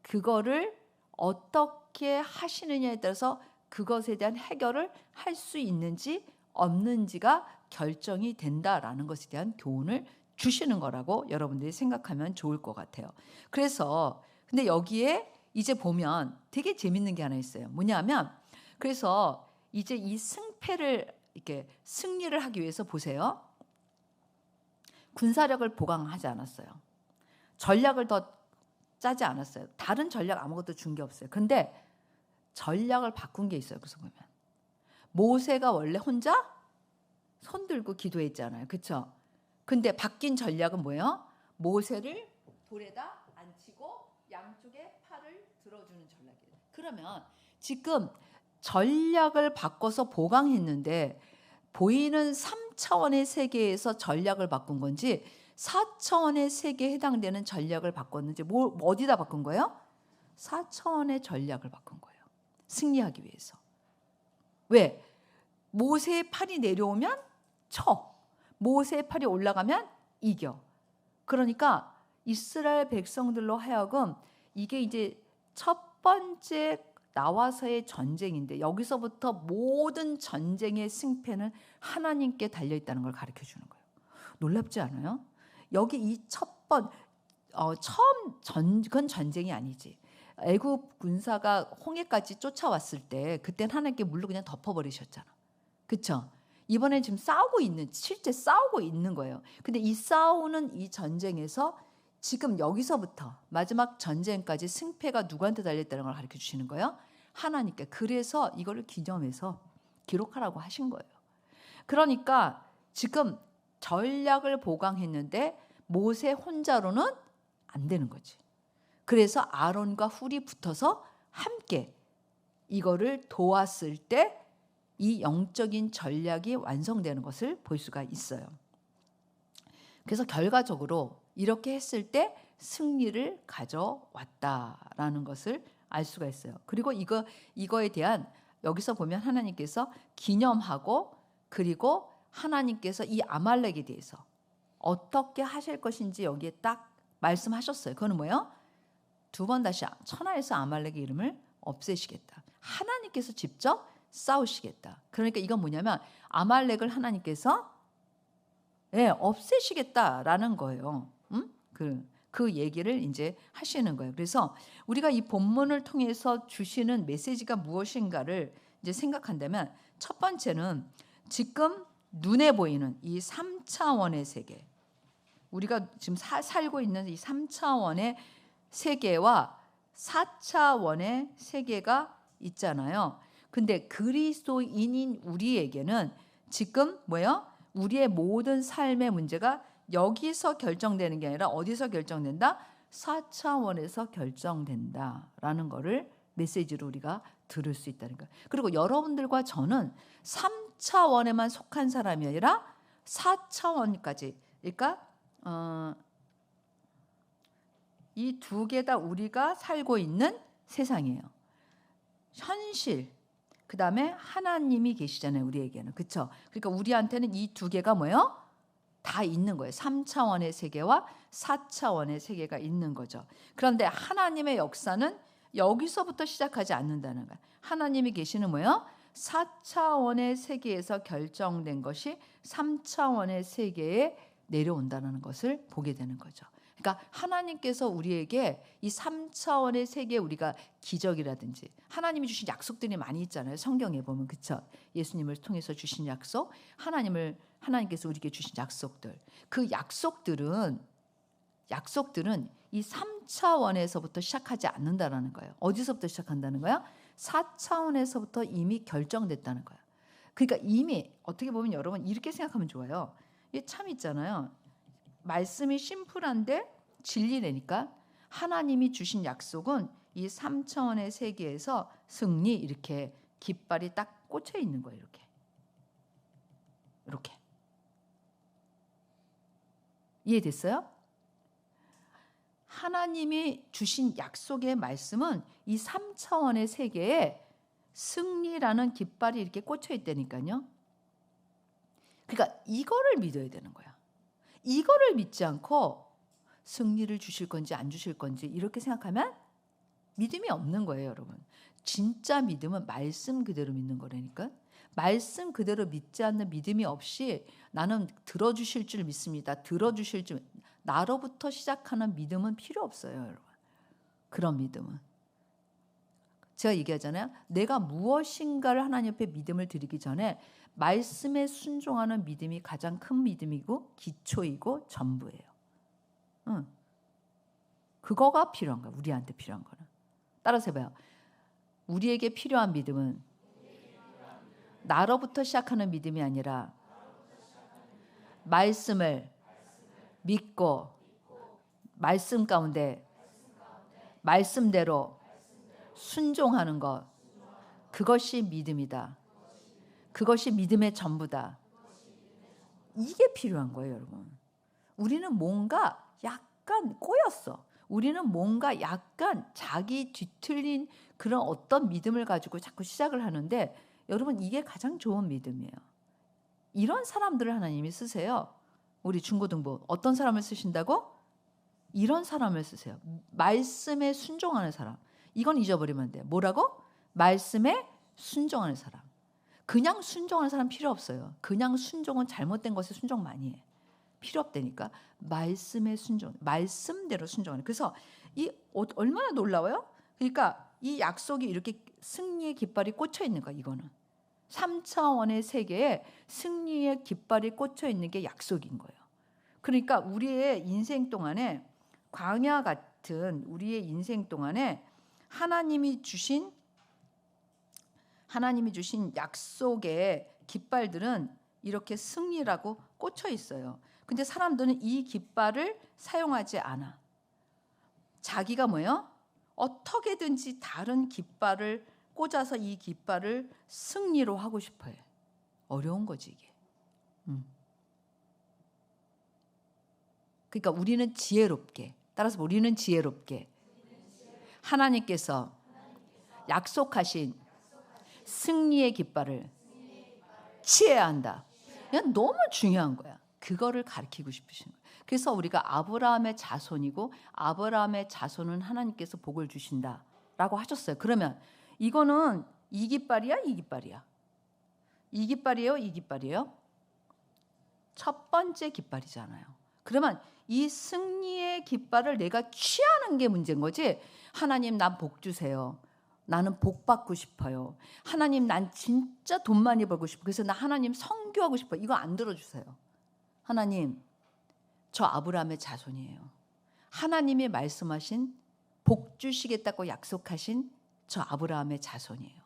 그거를 어떻게 하시느냐에 따라서 그것에 대한 해결을 할 수 있는지 없는지가 결정이 된다라는 것에 대한 교훈을 주시는 거라고 여러분들이 생각하면 좋을 것 같아요. 그래서 근데 여기에 이제 보면 되게 재밌는 게 하나 있어요. 뭐냐면 그래서 이제 이 승패를 이렇게 승리를 하기 위해서 보세요. 군사력을 보강하지 않았어요. 전략을 더 짜지 않았어요. 다른 전략 아무것도 준 게 없어요. 근데 전략을 바꾼 게 있어요. 그래서 보면 모세가 원래 혼자 손 들고 기도했잖아요. 그렇죠? 근데 바뀐 전략은 뭐예요? 모세를 돌에다 앉히고 양쪽에 팔을 들어주는 전략이에요. 그러면 지금 전략을 바꿔서 보강했는데 보이는 3차원의 세계에서 전략을 바꾼 건지 4차원의 세계에 해당되는 전략을 바꿨는지 어디다 바꾼 거예요? 4차원의 전략을 바꾼 거예요. 승리하기 위해서. 왜? 모세의 팔이 내려오면 쳐. 모세의 팔이 올라가면 이겨. 그러니까 이스라엘 백성들로 하여금 이게 이제 첫 번째 나와서의 전쟁인데 여기서부터 모든 전쟁의 승패는 하나님께 달려있다는 걸 가르쳐주는 거예요. 놀랍지 않아요? 여기 이 처음 그건 전쟁이 아니지. 애굽 군사가 홍해까지 쫓아왔을 때 그때는 하나님께 물로 그냥 덮어버리셨잖아. 그렇죠? 이번에 지금 실제 싸우고 있는 거예요. 근데 이 싸우는 이 전쟁에서 지금 여기서부터 마지막 전쟁까지 승패가 누구한테 달려있다는 걸 가르쳐 주시는 거예요? 하나님께. 그래서 이거를 기념해서 기록하라고 하신 거예요. 그러니까 지금 전략을 보강했는데 모세 혼자로는 안 되는 거지. 그래서 아론과 훌이 붙어서 함께 이거를 도왔을 때 이 영적인 전략이 완성되는 것을 볼 수가 있어요. 그래서 결과적으로 이렇게 했을 때 승리를 가져왔다라는 것을 알 수가 있어요. 그리고 이거에 대한 여기서 보면 하나님께서 기념하고, 그리고 하나님께서 이 아말렉에 대해서 어떻게 하실 것인지 여기에 딱 말씀하셨어요. 그거는 뭐예요? 두 번 다시 천하에서 아말렉의 이름을 없애시겠다. 하나님께서 직접 싸우시겠다. 그러니까 이건 뭐냐면 아말렉을 하나님께서 없애시겠다라는 거예요. 그 얘기를 이제 하시는 거예요. 그래서 우리가 이 본문을 통해서 주시는 메시지가 무엇인가를 이제 생각한다면, 첫 번째는 지금 눈에 보이는 이 3차원의 세계, 우리가 지금 살고 있는 이 3차원의 세계와 4차원의 세계가 있잖아요. 근데 그리스도인인 우리에게는 지금 뭐예요? 우리의 모든 삶의 문제가 여기서 결정되는 게 아니라 어디서 결정된다? 4차원에서 결정된다라는 거를 메시지로 우리가 들을 수 있다는 거예요. 그리고 여러분들과 저는 3차원에만 속한 사람이 아니라 4차원까지, 그러니까 이 두 개 다 우리가 살고 있는 세상이에요. 현실, 그 다음에 하나님이 계시잖아요, 우리에게는. 그렇죠? 그러니까 우리한테는 이 두 개가 뭐예요? 다 있는 거예요. 3차원의 세계와 4차원의 세계가 있는 거죠. 그런데 하나님의 역사는 여기서부터 시작하지 않는다는 거예요. 하나님이 계시는 뭐예요? 4차원의 세계에서 결정된 것이 3차원의 세계에 내려온다는 것을 보게 되는 거죠. 그러니까 하나님께서 우리에게 이 3차원의 세계에 우리가 기적이라든지 하나님이 주신 약속들이 많이 있잖아요. 성경에 보면, 그렇죠? 예수님을 통해서 주신 약속, 하나님께서 우리에게 주신 약속들. 그 약속들은 이 3차원에서부터 시작하지 않는다라는 거예요. 어디서부터 시작한다는 거예요? 4차원에서부터 이미 결정됐다는 거예요. 그러니까 이미 어떻게 보면 여러분 이렇게 생각하면 좋아요. 이게 참 있잖아요. 말씀이 심플한데 진리라니까. 하나님이 주신 약속은 이 3차원의 세계에서 승리, 이렇게 깃발이 딱 꽂혀 있는 거예요. 이렇게. 이해됐어요? 하나님이 주신 약속의 말씀은 이 3차원의 세계에 승리라는 깃발이 이렇게 꽂혀 있다니까요. 그러니까 이거를 믿어야 되는 거야. 이거를 믿지 않고 승리를 주실 건지 안 주실 건지 이렇게 생각하면 믿음이 없는 거예요, 여러분. 진짜 믿음은 말씀 그대로 믿는 거라니까. 말씀 그대로 믿지 않는 믿음이 없이 나는 들어주실 줄 믿습니다. 들어주실 줄, 나로부터 시작하는 믿음은 필요 없어요, 여러분. 그런 믿음은. 제가 얘기하잖아요. 내가 무엇인가를 하나님 앞에 믿음을 드리기 전에 말씀에 순종하는 믿음이 가장 큰 믿음이고 기초이고 전부예요. 그거가 필요한 거야. 우리한테 필요한 거는. 따라서 해봐요. 우리에게 필요한 믿음은 나로부터 시작하는 믿음이 아니라 말씀을 믿고 말씀 가운데 말씀대로 순종하는 것, 그것이 믿음이다. 그것이 믿음의 전부다. 이게 필요한 거예요, 여러분. 우리는 뭔가 약간 꼬였어. 우리는 뭔가 약간 자기 뒤틀린 그런 어떤 믿음을 가지고 자꾸 시작을 하는데, 여러분 이게 가장 좋은 믿음이에요. 이런 사람들을 하나님이 쓰세요. 우리 중고등부 어떤 사람을 쓰신다고? 이런 사람을 쓰세요. 말씀에 순종하는 사람. 이건 잊어버리면 안 돼요. 뭐라고? 말씀에 순종하는 사람. 그냥 순종하는 사람 필요 없어요. 그냥 순종은 잘못된 것에 순종 많이 해. 필요 없다니까. 말씀에 순종, 말씀대로 순종하는. 그래서 이 얼마나 놀라워요? 그러니까 이 약속이 이렇게 승리의 깃발이 꽂혀 있는 거야. 이거는 3차원의 세계에 승리의 깃발이 꽂혀 있는 게 약속인 거예요. 그러니까 우리의 인생 동안에, 광야 같은 우리의 인생 동안에 하나님이 주신 약속의 깃발들은 이렇게 승리라고 꽂혀 있어요. 근데 사람들은 이 깃발을 사용하지 않아. 자기가 뭐예요? 어떻게든지 다른 깃발을 꽂아서 이 깃발을 승리로 하고 싶어요. 어려운 거지 이게. 그러니까 우리는 지혜롭게, 따라서 우리는 지혜롭게 하나님께서 약속하신 승리의 깃발을 취해야 한다. 이건 너무 중요한 거야. 그거를 가르치고 싶으신 거예요. 그래서 우리가 아브라함의 자손이고 아브라함의 자손은 하나님께서 복을 주신다라고 하셨어요. 그러면 이거는 이 깃발이야, 이 깃발이야? 이 깃발이에요, 이 깃발이에요? 첫 번째 깃발이잖아요. 그러면 이 승리의 깃발을 내가 취하는 게 문제인 거지. 하나님 난 복 주세요. 나는 복 받고 싶어요. 하나님 난 진짜 돈 많이 벌고 싶어. 그래서 나 하나님 선교하고 싶어. 이거 안 들어주세요. 하나님 저 아브라함의 자손이에요. 하나님이 말씀하신 복 주시겠다고 약속하신 저 아브라함의 자손이에요.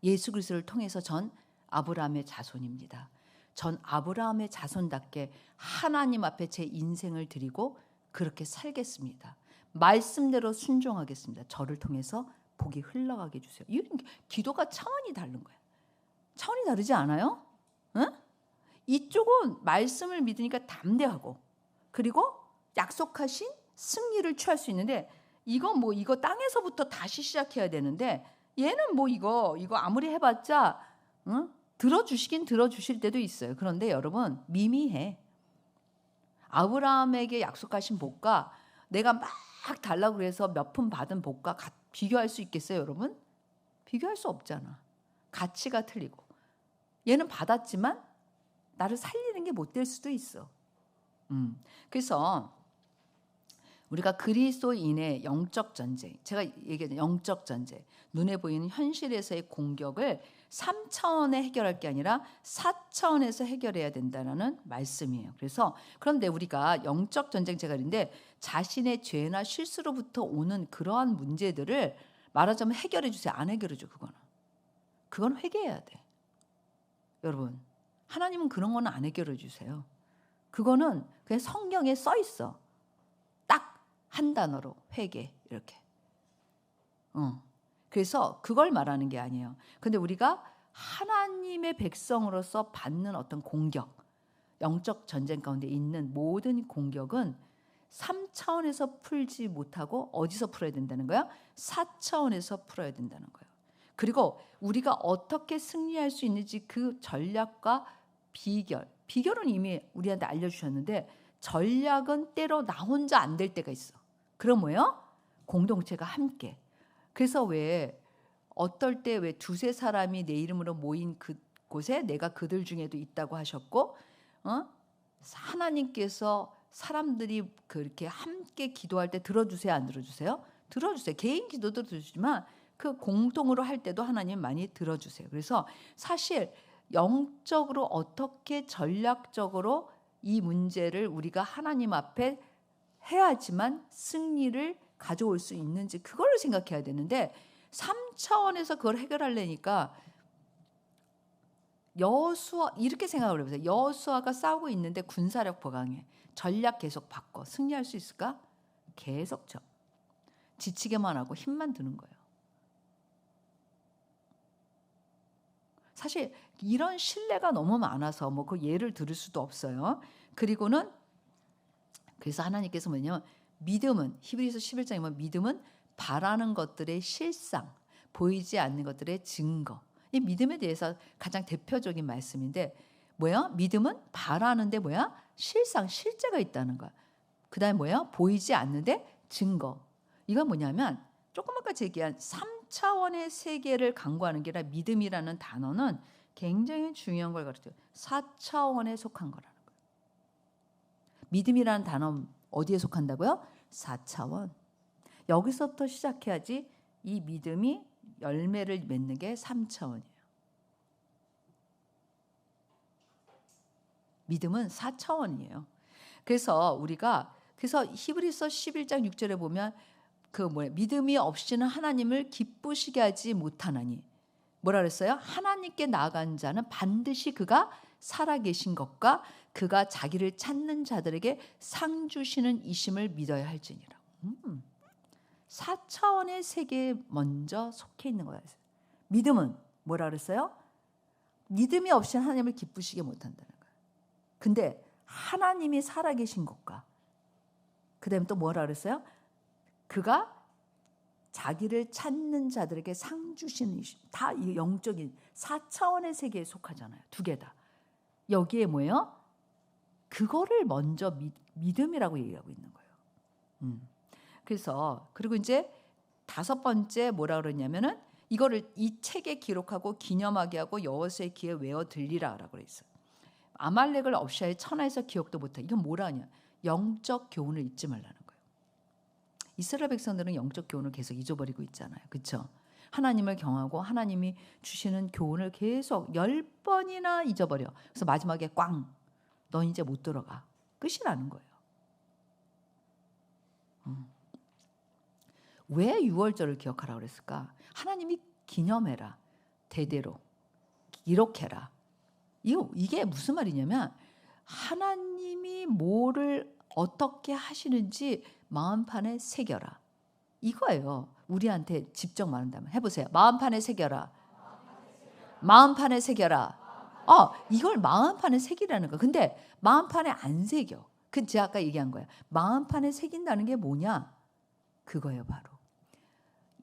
예수 그리스도를 통해서 전 아브라함의 자손입니다. 전 아브라함의 자손답게 하나님 앞에 제 인생을 드리고 그렇게 살겠습니다. 말씀대로 순종하겠습니다. 저를 통해서 복이 흘러가게 해주세요. 이 기도가 차원이 다른 거예요. 차원이 다르지 않아요? 응? 이쪽은 말씀을 믿으니까 담대하고 그리고 약속하신 승리를 취할 수 있는데 이건 이거 땅에서부터 다시 시작해야 되는데 얘는 이거 아무리 해봤자 들어주시긴 들어주실 때도 있어요. 그런데 여러분 미미해. 아브라함에게 약속하신 복과 내가 막 달라고 해서 몇 푼 받은 복과 비교할 수 있겠어요, 여러분? 비교할 수 없잖아. 가치가 틀리고. 얘는 받았지만 나를 살리는 게 못 될 수도 있어. 그래서 우리가 그리스도인의 영적 전쟁, 제가 얘기했던 영적 전쟁, 눈에 보이는 현실에서의 공격을 3차원에 해결할 게 아니라 4차원에서 해결해야 된다는 말씀이에요. 그래서 그런데 우리가 영적 전쟁 제가 그랬는데 자신의 죄나 실수로부터 오는 그러한 문제들을 말하자면 해결해 주세요. 안 해결해 줘. 그건 회개해야 돼. 여러분 하나님은 그런 거는 안 해결해 주세요. 그거는 그냥 성경에 써 있어. 딱 한 단어로 회개 이렇게. 그래서 그걸 말하는 게 아니에요. 근데 우리가 하나님의 백성으로서 받는 어떤 공격, 영적 전쟁 가운데 있는 모든 공격은 3차원에서 풀지 못하고 어디서 풀어야 된다는 거야? 4차원에서 풀어야 된다는 거예요. 그리고 우리가 어떻게 승리할 수 있는지 그 전략과 비결은 이미 우리한테 알려주셨는데 전략은 때로 나 혼자 안 될 때가 있어. 그럼 뭐예요? 공동체가 함께. 그래서 왜 어떨 때 왜 두세 사람이 내 이름으로 모인 그곳에 내가 그들 중에도 있다고 하셨고 하나님께서 사람들이 그렇게 함께 기도할 때 들어주세요, 안 들어주세요? 들어주세요. 개인 기도도 들어주지만 그 공동으로 할 때도 하나님 많이 들어주세요. 그래서 사실 영적으로 어떻게 전략적으로 이 문제를 우리가 하나님 앞에 해야지만 승리를 가져올 수 있는지 그걸 생각해야 되는데 3차원에서 그걸 해결하려니까 여수아 이렇게 생각을 해보세요. 여수아가 싸우고 있는데 군사력 보강해. 전략 계속 바꿔. 승리할 수 있을까? 계속 지치게만 하고 힘만 드는 거예요. 사실 이런 신뢰가 너무 많아서 그 예를 들을 수도 없어요. 그리고는 그래서 하나님께서 뭐냐면 믿음은 히브리서 11장에 보면 믿음은 바라는 것들의 실상, 보이지 않는 것들의 증거. 이 믿음에 대해서 가장 대표적인 말씀인데 뭐야? 믿음은 바라는데 뭐야? 실상, 실제가 있다는 거야. 그다음에 뭐야? 보이지 않는데 증거. 이건 뭐냐면 조금 아까 얘기한 3차원의 세계를 강구하는 게 아니라 믿음이라는 단어는 굉장히 중요한 걸 가르쳐요. 4차원에 속한 거라는 거예요. 믿음이라는 단어 어디에 속한다고요? 4차원. 여기서부터 시작해야지 이 믿음이 열매를 맺는 게 3차원이에요. 믿음은 4차원이에요. 그래서 우리가 히브리서 11장 6절에 보면 믿음이 없이는 하나님을 기쁘시게 하지 못하나니 뭐라 그랬어요? 하나님께 나아간 자는 반드시 그가 살아계신 것과 그가 자기를 찾는 자들에게 상 주시는 이심을 믿어야 할지니라. 4차원의 세계에 먼저 속해 있는 거예요. 믿음은 뭐라 그랬어요? 믿음이 없이 하나님을 기쁘시게 못한다는 거예요. 근데 하나님이 살아계신 것과 그 다음에 또 뭐라 그랬어요? 그가 자기를 찾는 자들에게 상 주시는, 다 이 영적인 4차원의 세계에 속하잖아요. 두 개 다. 여기에 뭐예요? 그거를 먼저 믿음이라고 얘기하고 있는 거예요. 그래서 그리고 이제 5번째 뭐라 그러냐면은 이거를 이 책에 기록하고 기념하게 하고 여호수아의 귀에 외워 들리라라고 그랬어요. 아말렉을 업샤의 천하에서 기억도 못해. 이건 뭐라냐? 영적 교훈을 잊지 말라는 거예요. 이스라엘 백성들은 영적 교훈을 계속 잊어버리고 있잖아요. 그렇죠? 하나님을 경하고 하나님이 주시는 교훈을 계속 10번이나 잊어버려. 그래서 마지막에 꽝. 넌 이제 못 들어가. 끝이라는 거예요. 왜 6월절을 기억하라고 그랬을까? 하나님이 기념해라. 대대로. 기록해라. 이게 무슨 말이냐면 하나님이 뭐를 어떻게 하시는지 마음판에 새겨라. 이거예요. 우리한테 직접 말한다면 해보세요. 마음판에 새겨라. 마음판에 새겨라. 이걸 마음판에 새기라는 거. 근데 마음판에 안 새겨. 그 제가 아까 얘기한 거예요. 마음판에 새긴다는 게 뭐냐? 그거예요, 바로.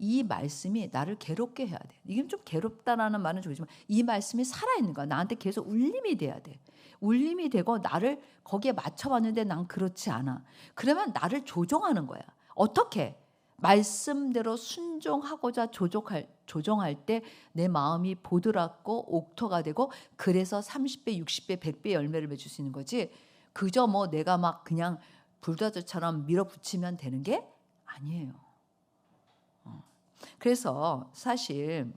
이 말씀이 나를 괴롭게 해야 돼. 이게 좀 괴롭다라는 말은 좋지만 이 말씀이 살아있는 거야. 나한테 계속 울림이 돼야 돼. 울림이 되고 나를 거기에 맞춰봤는데 난 그렇지 않아. 그러면 나를 조종하는 거야. 어떻게? 말씀대로 순종하고자 조종할 때 내 마음이 보드랍고 옥토가 되고 그래서 30배, 60배, 100배 열매를 맺을 수 있는 거지. 그저 뭐 내가 막 그냥 불다저처럼 밀어붙이면 되는 게 아니에요. 그래서 사실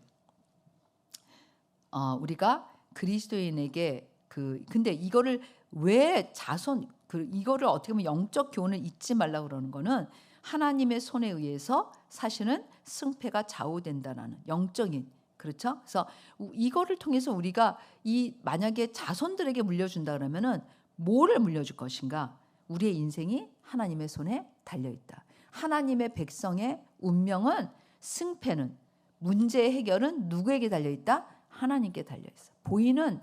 우리가 그리스도인에게 근데 이거를 왜 이거를 어떻게 보면 영적 교훈을 잊지 말라고 그러는 거는 하나님의 손에 의해서 사실은 승패가 좌우된다라는 영적인, 그렇죠? 그래서 이거를 통해서 우리가 만약에 자손들에게 물려준다 그러면은 뭐를 물려줄 것인가? 우리의 인생이 하나님의 손에 달려 있다. 하나님의 백성의 운명은, 승패는, 문제의 해결은 누구에게 달려 있다? 하나님께 달려 있어. 보이는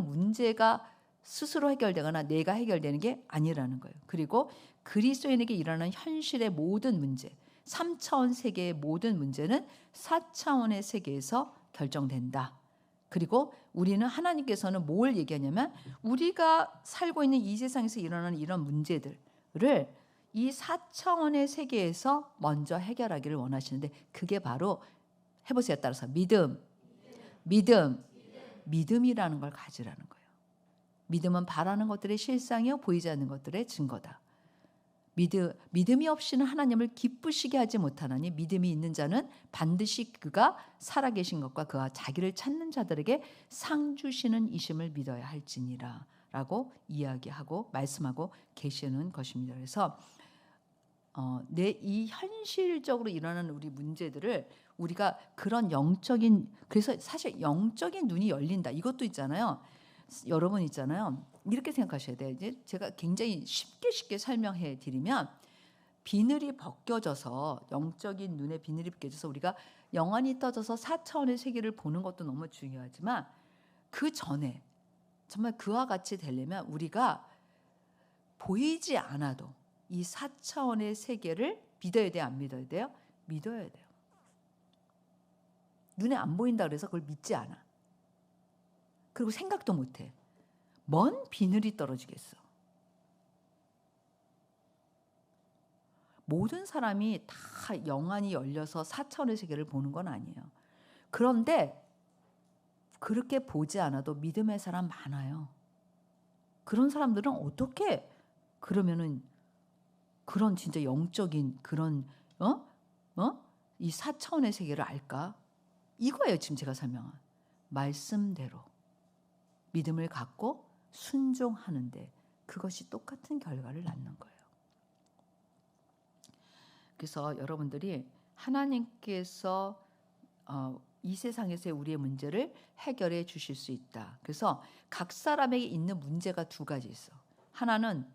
문제가 스스로 해결되거나 내가 해결되는 게 아니라는 거예요. 그리고 그리스도인에게 일어나는 현실의 모든 문제, 3차원 세계의 모든 문제는 4차원의 세계에서 결정된다. 그리고 우리는 하나님께서는 뭘 얘기하냐면 우리가 살고 있는 이 세상에서 일어나는 이런 문제들을 이 4차원의 세계에서 먼저 해결하기를 원하시는데 그게 바로, 해보세요. 따라서 믿음이라는 걸 가지라는 거예요. 믿음은 바라는 것들의 실상이요 보이지 않는 것들의 증거다. 믿음이 없이는 하나님을 기쁘시게 하지 못하나니 믿음이 있는 자는 반드시 그가 살아계신 것과 그가 자기를 찾는 자들에게 상 주시는 이심을 믿어야 할지니라 라고 이야기하고 말씀하고 계시는 것입니다. 그래서 이 현실적으로 일어나는 우리 문제들을 우리가 그런 영적인, 그래서 사실 영적인 눈이 열린다 이것도 있잖아요. 여러분 있잖아요. 이렇게 생각하셔야 돼요. 이제 제가 굉장히 쉽게 설명해 드리면 비늘이 벗겨져서, 영적인 눈에 비늘이 벗겨져서 우리가 영안이 떠져서 4차원의 세계를 보는 것도 너무 중요하지만 그 전에 정말 그와 같이 되려면 우리가 보이지 않아도 이 4차원의 세계를 믿어야 돼요? 안 믿어야 돼요? 믿어야 돼요. 눈에 안 보인다 그래서 그걸 믿지 않아. 그리고 생각도 못해. 먼 비늘이 떨어지겠어. 모든 사람이 다 영안이 열려서 4차원의 세계를 보는 건 아니에요. 그런데 그렇게 보지 않아도 믿음의 사람 많아요. 그런 사람들은 어떻게 그러면은 그런 진짜 영적인 그런 이 4차원의 세계를 알까? 이거예요. 지금 제가 설명한 말씀대로 믿음을 갖고 순종하는데 그것이 똑같은 결과를 낳는 거예요. 그래서 여러분들이 하나님께서 이 세상에서의 우리의 문제를 해결해 주실 수 있다. 그래서 각 사람에게 있는 문제가 두 가지 있어. 하나는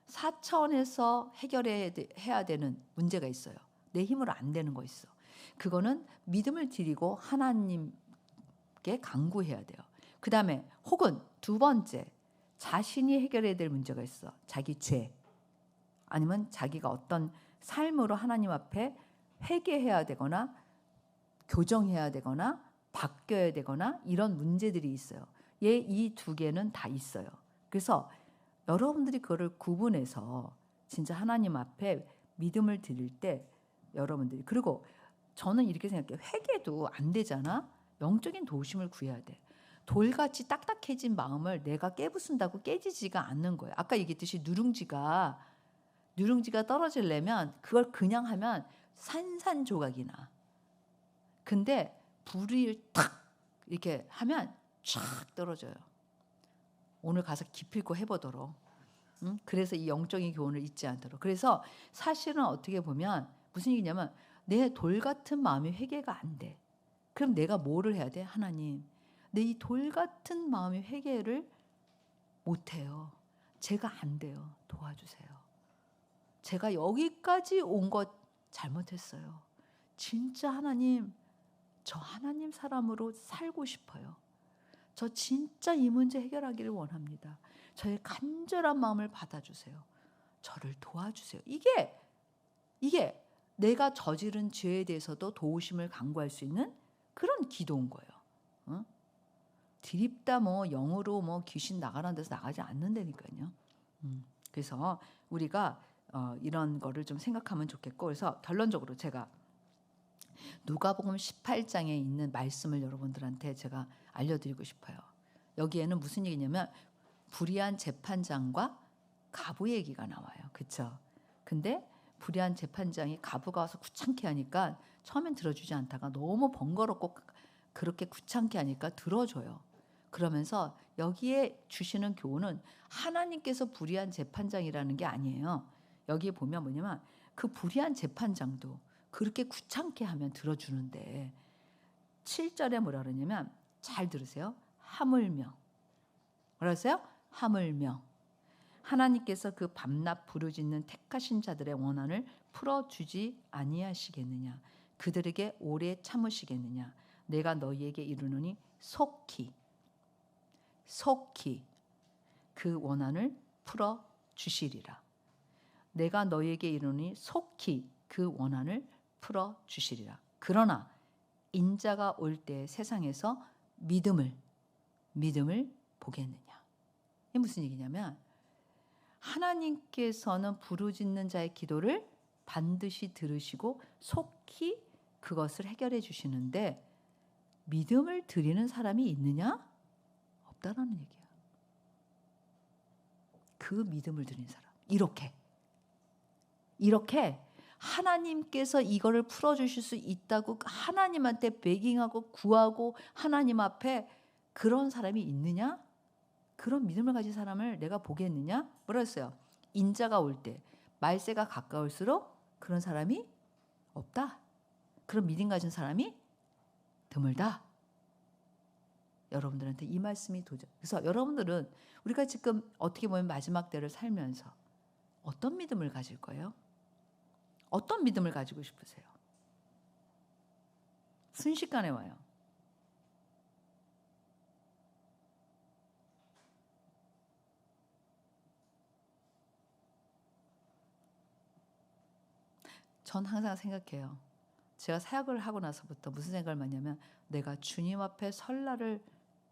4차원에서 해결해야 되는 문제가 있어요. 내 힘으로 안 되는 거 있어. 그거는 믿음을 드리고 하나님께 간구해야 돼요. 그 다음에 혹은 두 번째, 자신이 해결해야 될 문제가 있어. 자기 죄. 아니면 자기가 어떤 삶으로 하나님 앞에 회개해야 되거나 교정해야 되거나 바뀌어야 되거나 이런 문제들이 있어요. 이 두 개는 다 있어요. 그래서 여러분들이 그거를 구분해서 진짜 하나님 앞에 믿음을 드릴 때 여러분들이, 그리고 저는 이렇게 생각해요. 회개도 안 되잖아. 영적인 도우심을 구해야 돼. 돌같이 딱딱해진 마음을 내가 깨부순다고 깨지지가 않는 거예요. 아까 얘기했듯이 누룽지가 떨어지려면 그걸 그냥 하면 산산조각이 나. 근데 불을 탁 이렇게 하면 쫙 떨어져요. 오늘 가서 기필코 해보도록. 그래서 이 영적인 교훈을 잊지 않도록. 그래서 사실은 어떻게 보면 무슨 얘기냐면 내 돌 같은 마음이 회개가 안 돼. 그럼 내가 뭐를 해야 돼? 하나님, 내 이 돌 같은 마음이 회개를 못해요. 제가 안 돼요. 도와주세요. 제가 여기까지 온 것 잘못했어요. 진짜 하나님, 저 하나님 사람으로 살고 싶어요. 저 진짜 이 문제 해결하기를 원합니다. 저의 간절한 마음을 받아주세요. 저를 도와주세요. 이게 내가 저지른 죄에 대해서도 도우심을 간구할 수 있는 그런 기도인 거예요. 어? 드립다 뭐 영으로 뭐 귀신 나가라는 데서 나가지 않는다니까요. 그래서 우리가 이런 거를 좀 생각하면 좋겠고, 그래서 결론적으로 제가 누가복음 18장에 있는 말씀을 여러분들한테 제가 알려드리고 싶어요. 여기에는 무슨 얘기냐면 불의한 재판장과 가부 얘기가 나와요. 그렇죠? 근데 불의한 재판장이 가부가 와서 귀찮게 하니까 처음엔 들어주지 않다가 너무 번거롭고 그렇게 귀찮게 하니까 들어줘요. 그러면서 여기에 주시는 교훈은 하나님께서 불의한 재판장이라는 게 아니에요. 여기에 보면 뭐냐면 그 불의한 재판장도 그렇게 귀찮게 하면 들어주는데 7절에 뭐라 그러냐면, 잘 들으세요. 하물며. 뭐라세요? 하물며 하나님께서 그 밤낮 부르짖는 택하신 자들의 원한을 풀어주지 아니하시겠느냐. 그들에게 오래 참으시겠느냐. 내가 너희에게 이르노니 속히 그 원한을 풀어주시리라. 내가 너희에게 이르노니 속히 그 원한을 풀어주시리라. 그러나 인자가 올 때 세상에서 믿음을 보겠느냐. 이게 무슨 얘기냐면 하나님께서는 부르짖는 자의 기도를 반드시 들으시고 속히 그것을 해결해 주시는데 믿음을 드리는 사람이 있느냐? 없다라는 얘기야. 그 믿음을 드리는 사람. 이렇게 하나님께서 이거를 풀어주실 수 있다고 하나님한테 베깅하고 구하고 하나님 앞에 그런 사람이 있느냐? 그런 믿음을 가진 사람을 내가 보겠느냐? 뭐라 했어요? 인자가 올 때 말세가 가까울수록 그런 사람이 없다. 그런 믿음 가진 사람이 드물다. 여러분들한테 이 말씀이 도전. 그래서 여러분들은 우리가 지금 어떻게 보면 마지막 때를 살면서 어떤 믿음을 가질 거예요? 어떤 믿음을 가지고 싶으세요? 순식간에 와요. 전 항상 생각해요. 제가 사역을 하고 나서부터 무슨 생각을 많이 하면 내가 주님 앞에 설 날을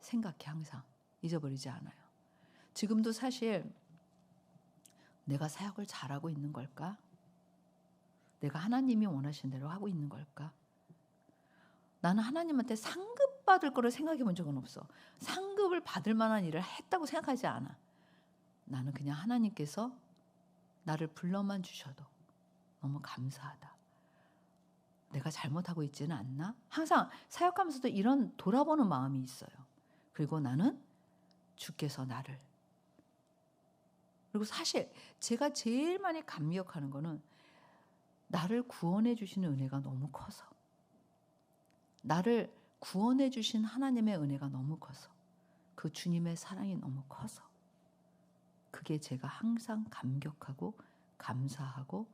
생각해. 항상 잊어버리지 않아요. 지금도 사실 내가 사역을 잘하고 있는 걸까? 내가 하나님이 원하신 대로 하고 있는 걸까? 나는 하나님한테 상급 받을 거를 생각해 본 적은 없어. 상급을 받을 만한 일을 했다고 생각하지 않아. 나는 그냥 하나님께서 나를 불러만 주셔도 너무 감사하다. 내가 잘못하고 있지는 않나? 항상 사역하면서도 이런 돌아보는 마음이 있어요. 그리고 나는 주께서 나를. 그리고 사실 제가 제일 많이 감격하는 거는 나를 구원해 주시는 은혜가 너무 커서, 나를 구원해 주신 하나님의 은혜가 너무 커서, 그 주님의 사랑이 너무 커서, 그게 제가 항상 감격하고 감사하고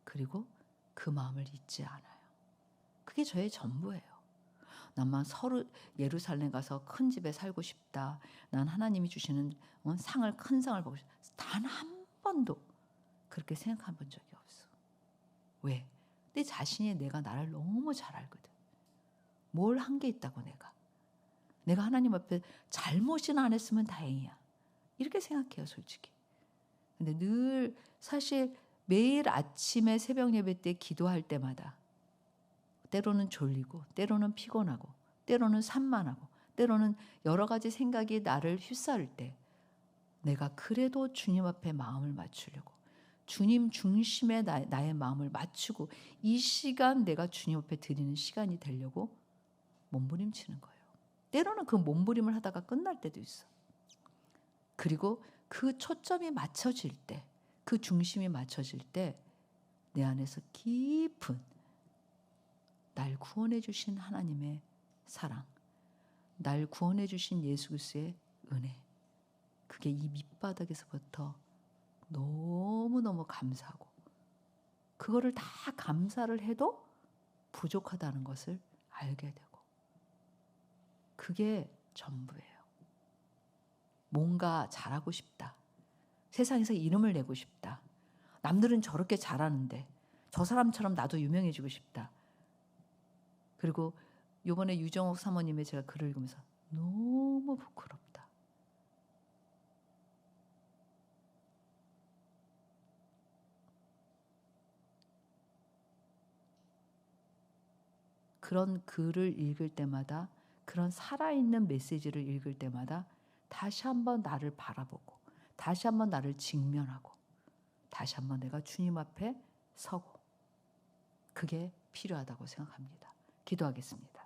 그리고 그 마음을 잊지 않아요. 그게 저의 전부예요. 나만 서로 예루살렘 가서 큰 집에 살고 싶다. 난 하나님이 주시는 상을 큰 상을 보고 싶다. 단 한 번도 그렇게 생각해 본 적이 없어. 왜? 내 자신이 내가 나를 너무 잘 알거든. 뭘 한 게 있다고 내가 하나님 앞에 잘못이나 안 했으면 다행이야. 이렇게 생각해요, 솔직히. 근데 늘 사실 매일 아침에 새벽 예배 때 기도할 때마다 때로는 졸리고 때로는 피곤하고 때로는 산만하고 때로는 여러 가지 생각이 나를 휩싸을 때 내가 그래도 주님 앞에 마음을 맞추려고 주님 중심에 나의 마음을 맞추고 이 시간 내가 주님 앞에 드리는 시간이 되려고 몸부림치는 거예요. 때로는 그 몸부림을 하다가 끝날 때도 있어. 그리고 그 초점이 맞춰질 때, 그 중심이 맞춰질 때 내 안에서 깊은 날 구원해 주신 하나님의 사랑, 날 구원해 주신 예수 그리스도의 은혜, 그게 이 밑바닥에서부터 너무너무 감사하고 그거를 다 감사를 해도 부족하다는 것을 알게 되고 그게 전부예요. 뭔가 잘하고 싶다. 세상에서 이름을 내고 싶다. 남들은 저렇게 잘하는데 저 사람처럼 나도 유명해지고 싶다. 그리고 이번에 유정옥 사모님의 제가 글을 읽으면서 너무 부끄럽다. 그런 글을 읽을 때마다 그런 살아있는 메시지를 읽을 때마다 다시 한번 나를 바라보고 다시 한번 나를 직면하고 다시 한번 내가 주님 앞에 서고 그게 필요하다고 생각합니다. 기도하겠습니다.